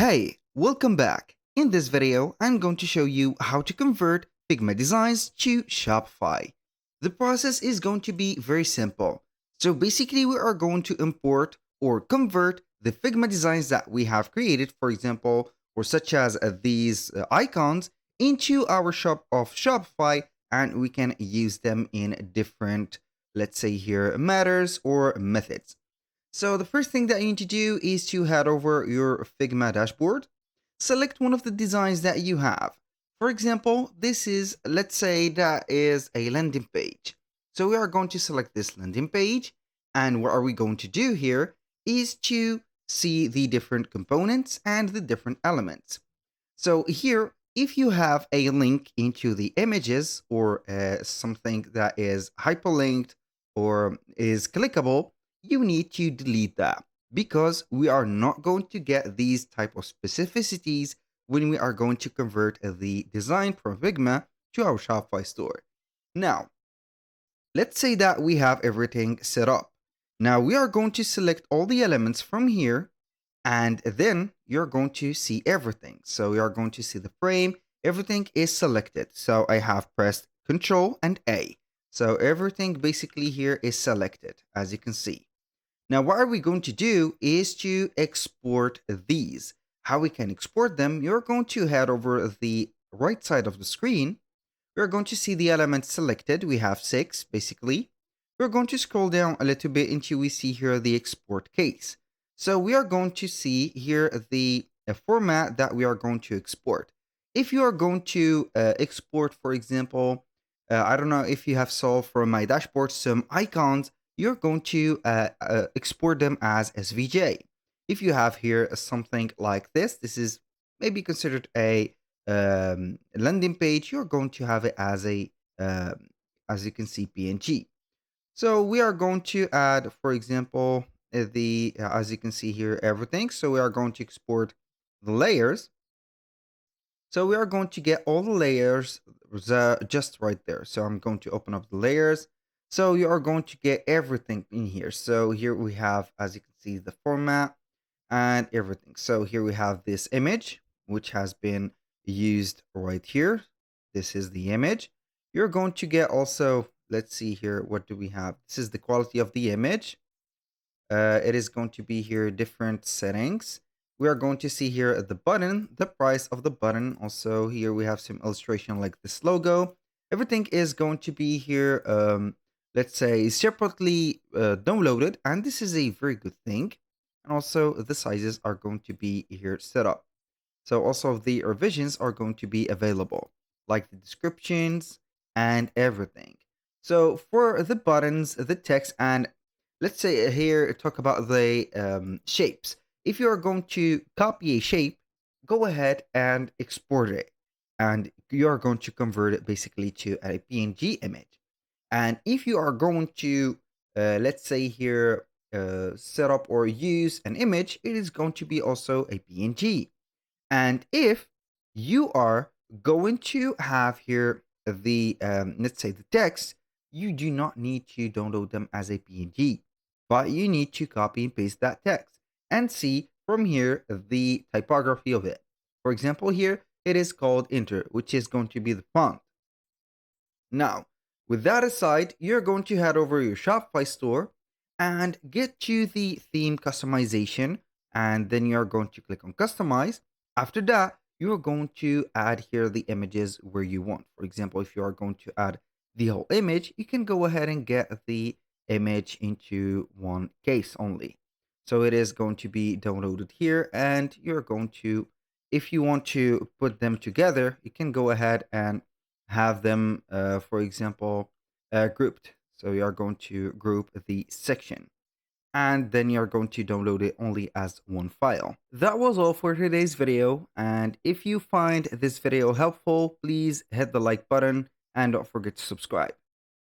Hey, welcome back. In this video, I'm going to show you how to convert Figma designs to Shopify. The process is going to be very simple. So basically, we are going to import or convert the Figma designs that we have created, for example, or such as these icons, into our shop of Shopify, and we can use them in different, let's say here, matters or methods. So the first thing that you need to do is to head over your Figma dashboard. Select one of the designs that you have. For example, this is, let's say that is a landing page. So we are going to select this landing page. And what are we going to do here is to see the different components and the different elements. So here, if you have a link into the images or something that is hyperlinked or is clickable, you need to delete that because we are not going to get these type of specificities when we are going to convert the design from Figma to our Shopify store. Now, let's say that we have everything set up. Now we are going to select all the elements from here and then you're going to see everything. So you are going to see the frame, everything is selected. So I have pressed Control and A. So everything basically here is selected, as you can see. Now, what are we going to do is to export these. How we can export them, you're going to head over the right side of the screen. We're going to see the elements selected. We have 6, basically. We're going to scroll down a little bit until we see here the export case. So we are going to see here the format that we are going to export. If you are going to export, for example, I don't know if you have saw from my dashboard some icons, you're going to export them as SVJ. If you have here something like this is maybe considered a landing page, you're going to have it as a, as you can see, PNG. So we are going to add, for example, as you can see here, everything. So we are going to export the layers. So we are going to get all the layers just right there. So I'm going to open up the layers. So you are going to get everything in here. So here we have, as you can see, the format and everything. So here we have this image, which has been used right here. This is the image. You're going to get also, let's see here, what do we have? This is the quality of the image. It is going to be here different settings. We are going to see here the button, the price of the button. Also here we have some illustration like this logo. Everything is going to be here, let's say, separately downloaded. And this is a very good thing. And also the sizes are going to be here set up. So also the revisions are going to be available, like the descriptions and everything. So for the buttons, the text, and let's say here talk about the shapes. If you are going to copy a shape, go ahead and export it. And you are going to convert it basically to a PNG image. And if you are going to, let's say here, set up or use an image, it is going to be also a PNG. And if you are going to have here the, let's say the text, you do not need to download them as a PNG, but you need to copy and paste that text and see from here the typography of it. For example, here it is called Enter, which is going to be the font. Now, with that aside, you're going to head over your Shopify store and get to the theme customization, and then you're going to click on Customize. After that, you're going to add here the images where you want. For example, if you are going to add the whole image, you can go ahead and get the image into one case only. So it is going to be downloaded here, and you're going to, if you want to put them together, you can go ahead and have them, for example, grouped. So you are going to group the section and then you're going to download it only as one file. That was all for today's video. And if you find this video helpful, please hit the like button and don't forget to subscribe.